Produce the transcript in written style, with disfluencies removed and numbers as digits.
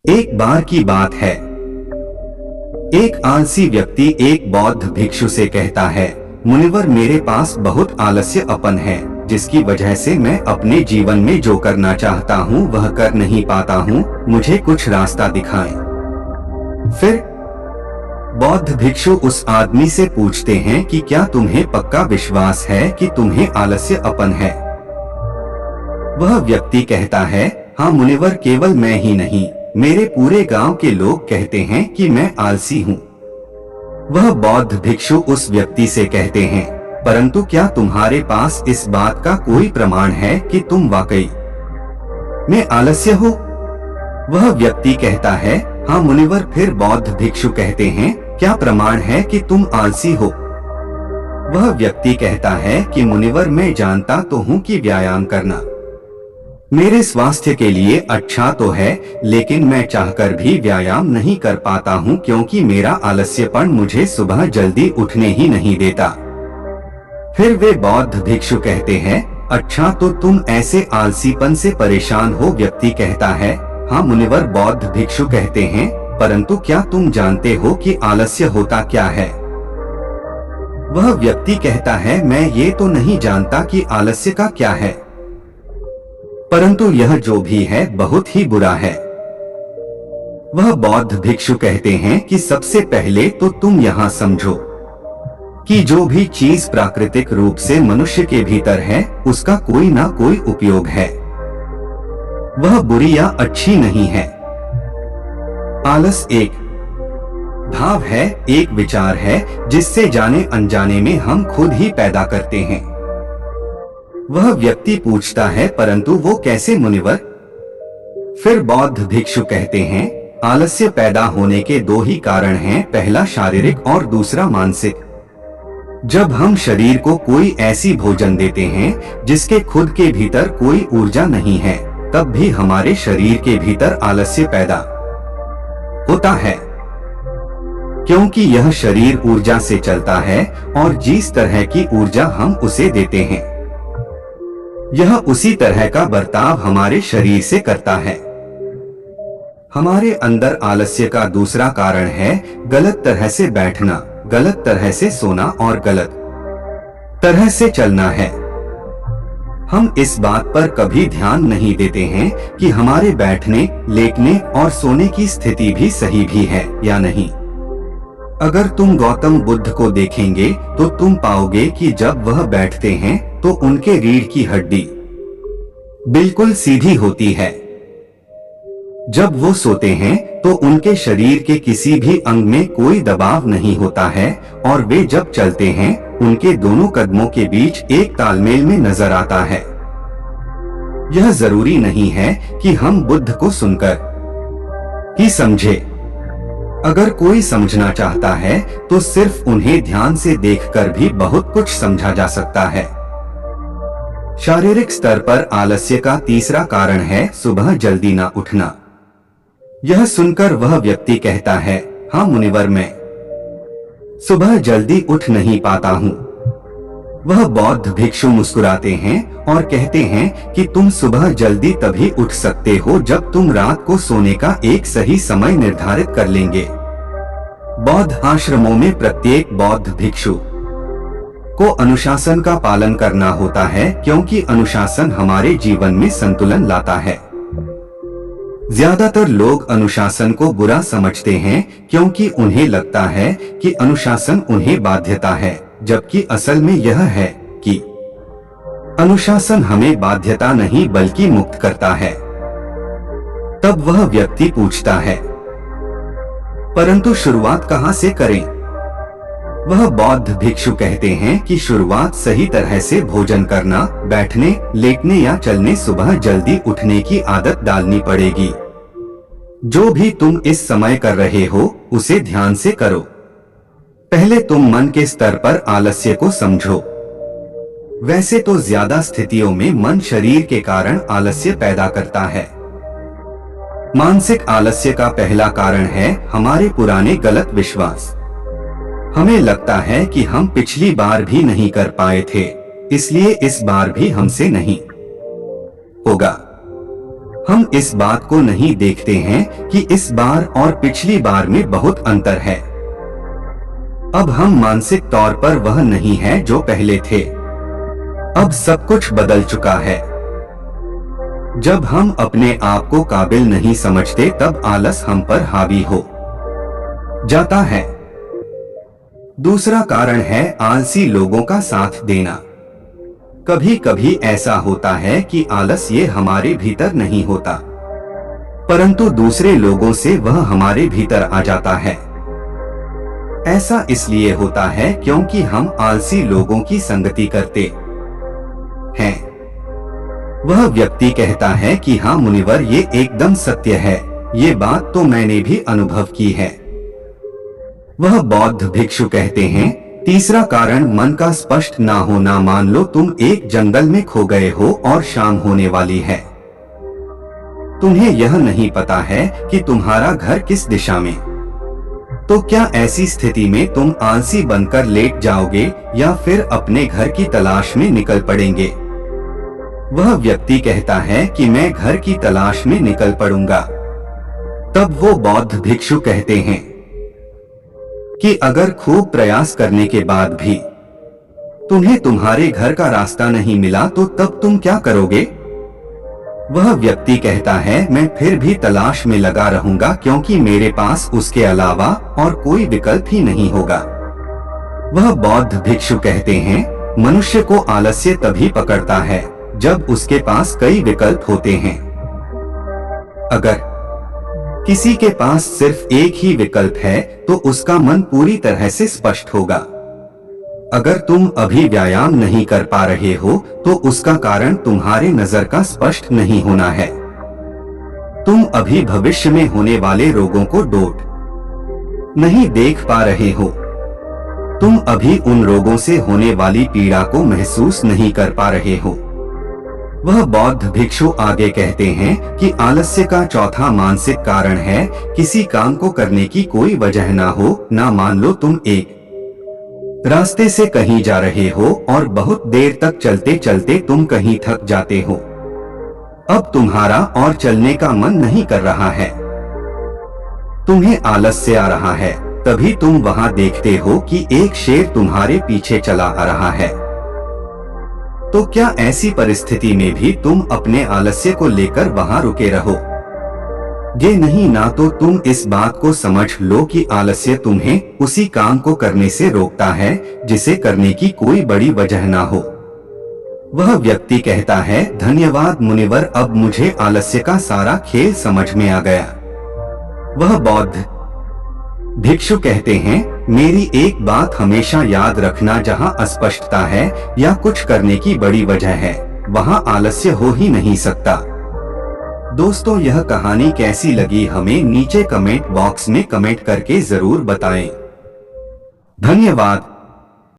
एक बार की बात है, एक आलसी व्यक्ति एक बौद्ध भिक्षु से कहता है, मुनिवर मेरे पास बहुत आलस्य अपन है, जिसकी वजह से मैं अपने जीवन में जो करना चाहता हूँ वह कर नहीं पाता हूँ, मुझे कुछ रास्ता दिखाएं। फिर बौद्ध भिक्षु उस आदमी से पूछते हैं कि क्या तुम्हें पक्का विश्वास है कि तुम्हें आलस्य अपन है? वह व्यक्ति कहता है, हाँ मुनिवर, केवल मैं ही नहीं, मेरे पूरे गांव के लोग कहते हैं कि मैं आलसी हूँ। वह बौद्ध भिक्षु उस व्यक्ति से कहते हैं, परंतु क्या तुम्हारे पास इस बात का कोई प्रमाण है कि तुम वाकई में आलस्य हो? वह व्यक्ति कहता है, हाँ मुनिवर। फिर बौद्ध भिक्षु कहते हैं, क्या प्रमाण है कि तुम आलसी हो? वह व्यक्ति कहता है कि मुनिवर, मैं जानता तो हूँ कि व्यायाम करना मेरे स्वास्थ्य के लिए अच्छा तो है, लेकिन मैं चाहकर भी व्यायाम नहीं कर पाता हूँ क्योंकि मेरा आलस्यपन मुझे सुबह जल्दी उठने ही नहीं देता। फिर वे बौद्ध भिक्षु कहते हैं, अच्छा तो तुम ऐसे आलसीपन से परेशान हो? व्यक्ति कहता है, हाँ मुनिवर। बौद्ध भिक्षु कहते हैं, परंतु क्या तुम जानते हो कि आलस्य होता क्या है? वह व्यक्ति कहता है, मैं ये तो नहीं जानता कि आलस्य का क्या है, परंतु यह जो भी है बहुत ही बुरा है। वह बौद्ध भिक्षु कहते हैं कि सबसे पहले तो तुम यहाँ समझो कि जो भी चीज प्राकृतिक रूप से मनुष्य के भीतर है उसका कोई ना कोई उपयोग है, वह बुरी या अच्छी नहीं है। आलस एक भाव है, एक विचार है जिससे जाने अनजाने में हम खुद ही पैदा करते हैं। वह व्यक्ति पूछता है, परंतु वो कैसे मुनिवर? फिर बौद्ध भिक्षु कहते हैं, आलस्य पैदा होने के दो ही कारण हैं, पहला शारीरिक और दूसरा मानसिक। जब हम शरीर को कोई ऐसी भोजन देते हैं जिसके खुद के भीतर कोई ऊर्जा नहीं है, तब भी हमारे शरीर के भीतर आलस्य पैदा होता है, क्योंकि यह शरीर ऊर्जा से चलता है और जिस तरह की ऊर्जा हम उसे देते हैं यह उसी तरह का बर्ताव हमारे शरीर से करता है। हमारे अंदर आलस्य का दूसरा कारण है गलत तरह से बैठना, गलत तरह से सोना और गलत तरह से चलना है। हम इस बात पर कभी ध्यान नहीं देते हैं कि हमारे बैठने, लेटने और सोने की स्थिति भी सही भी है या नहीं। अगर तुम गौतम बुद्ध को देखेंगे तो तुम पाओगे कि जब वह बैठते हैं तो उनके रीढ़ की हड्डी बिल्कुल सीधी होती है। जब वो सोते हैं तो उनके शरीर के किसी भी अंग में कोई दबाव नहीं होता है और वे जब चलते हैं उनके दोनों कदमों के बीच एक तालमेल में नजर आता है। यह जरूरी नहीं है कि हम बुद्ध को सुनकर ही समझे। अगर कोई समझना चाहता है तो सिर्फ उन्हें ध्यान से देखकर भी बहुत कुछ समझा जा सकता है। शारीरिक स्तर पर आलस्य का तीसरा कारण है सुबह जल्दी ना उठना। यह सुनकर वह व्यक्ति कहता है, हाँ मुनिवर, मैं सुबह जल्दी उठ नहीं पाता हूँ। वह बौद्ध भिक्षु मुस्कुराते हैं और कहते हैं कि तुम सुबह जल्दी तभी उठ सकते हो जब तुम रात को सोने का एक सही समय निर्धारित कर लेंगे। बौद्ध आश्रमों में प्रत्येक बौद्ध भिक्षु को अनुशासन का पालन करना होता है, क्योंकि अनुशासन हमारे जीवन में संतुलन लाता है। ज्यादातर लोग अनुशासन को बुरा समझते हैं क्योंकि उन्हें लगता है कि अनुशासन उन्हें बाध्यता है, जबकि असल में यह है कि अनुशासन हमें बाध्यता नहीं बल्कि मुक्त करता है। तब वह व्यक्ति पूछता है, परंतु शुरुआत कहाँ से करें? वह बौद्ध भिक्षु कहते हैं कि शुरुआत सही तरह से भोजन करना, बैठने, लेटने या चलने, सुबह जल्दी उठने की आदत डालनी पड़ेगी। जो भी तुम इस समय कर रहे हो उसे ध्यान से करो। पहले तुम मन के स्तर पर आलस्य को समझो। वैसे तो ज्यादा स्थितियों में मन शरीर के कारण आलस्य पैदा करता है। मानसिक आलस्य का पहला कारण है हमारे पुराने गलत विश्वास। हमें लगता है कि हम पिछली बार भी नहीं कर पाए थे, इसलिए इस बार भी हमसे नहीं होगा। हम इस बात को नहीं देखते हैं कि इस बार और पिछली बार में बहुत अंतर है। अब हम मानसिक तौर पर वह नहीं है जो पहले थे। अब सब कुछ बदल चुका है। जब हम अपने आप को काबिल नहीं समझते तब आलस हम पर हावी हो जाता है। दूसरा कारण है आलसी लोगों का साथ देना। कभी कभी ऐसा होता है कि आलस ये हमारे भीतर नहीं होता, परंतु दूसरे लोगों से वह हमारे भीतर आ जाता है। ऐसा इसलिए होता है क्योंकि हम आलसी लोगों की संगति करते हैं। वह व्यक्ति कहता है कि हाँ मुनिवर, ये एकदम सत्य है, ये बात तो मैंने भी अनुभव की है। वह बौद्ध भिक्षु कहते हैं, तीसरा कारण मन का स्पष्ट ना होना। मान लो तुम एक जंगल में खो गए हो और शाम होने वाली है। तुम्हें यह नहीं पता है कि तुम्हारा घर किस दिशा में। तो क्या ऐसी स्थिति में तुम आलसी बनकर लेट जाओगे या फिर अपने घर की तलाश में निकल पड़ेंगे? वह व्यक्ति कहता है कि मैं घर की तलाश में निकल पड़ूंगा। तब वो बौद्ध भिक्षु कहते हैं कि अगर खूब प्रयास करने के बाद भी तुम्हें तुम्हारे घर का रास्ता नहीं मिला तो तब तुम क्या करोगे? वह व्यक्ति कहता है, मैं फिर भी तलाश में लगा रहूंगा क्योंकि मेरे पास उसके अलावा और कोई विकल्प ही नहीं होगा। वह बौद्ध भिक्षु कहते हैं, मनुष्य को आलस्य तभी पकड़ता है जब उसके पास कई विकल्प होते हैं। अगर किसी के पास सिर्फ एक ही विकल्प है तो उसका मन पूरी तरह से स्पष्ट होगा। अगर तुम अभी व्यायाम नहीं कर पा रहे हो तो उसका कारण तुम्हारे नजर का स्पष्ट नहीं होना है। तुम अभी भविष्य में होने वाले रोगों को डोट नहीं देख पा रहे हो। तुम अभी उन रोगों से होने वाली पीड़ा को महसूस नहीं कर पा रहे हो। वह बौद्ध भिक्षु आगे कहते हैं कि आलस्य का चौथा मानसिक कारण है किसी काम को करने की कोई वजह ना हो। ना मान लो तुम एक रास्ते से कहीं जा रहे हो और बहुत देर तक चलते चलते तुम कहीं थक जाते हो। अब तुम्हारा और चलने का मन नहीं कर रहा है, तुम्हें आलस्य आ रहा है। तभी तुम वहां देखते हो कि एक शेर तुम्हारे पीछे चला आ रहा है। तो क्या ऐसी परिस्थिति में भी तुम अपने आलस्य को लेकर वहां रुके रहो? ये नहीं, ना तो तुम इस बात को समझ लो कि आलस्य तुम्हें उसी काम को करने से रोकता है जिसे करने की कोई बड़ी वजह ना हो। वह व्यक्ति कहता है, धन्यवाद मुनिवर, अब मुझे आलस्य का सारा खेल समझ में आ गया। वह बौद्ध भिक्षु कहते हैं, मेरी एक बात हमेशा याद रखना, जहां अस्पष्टता है या कुछ करने की बड़ी वजह है वहां आलस्य हो ही नहीं सकता। दोस्तों, यह कहानी कैसी लगी हमें नीचे कमेंट बॉक्स में कमेंट करके जरूर बताएं। धन्यवाद।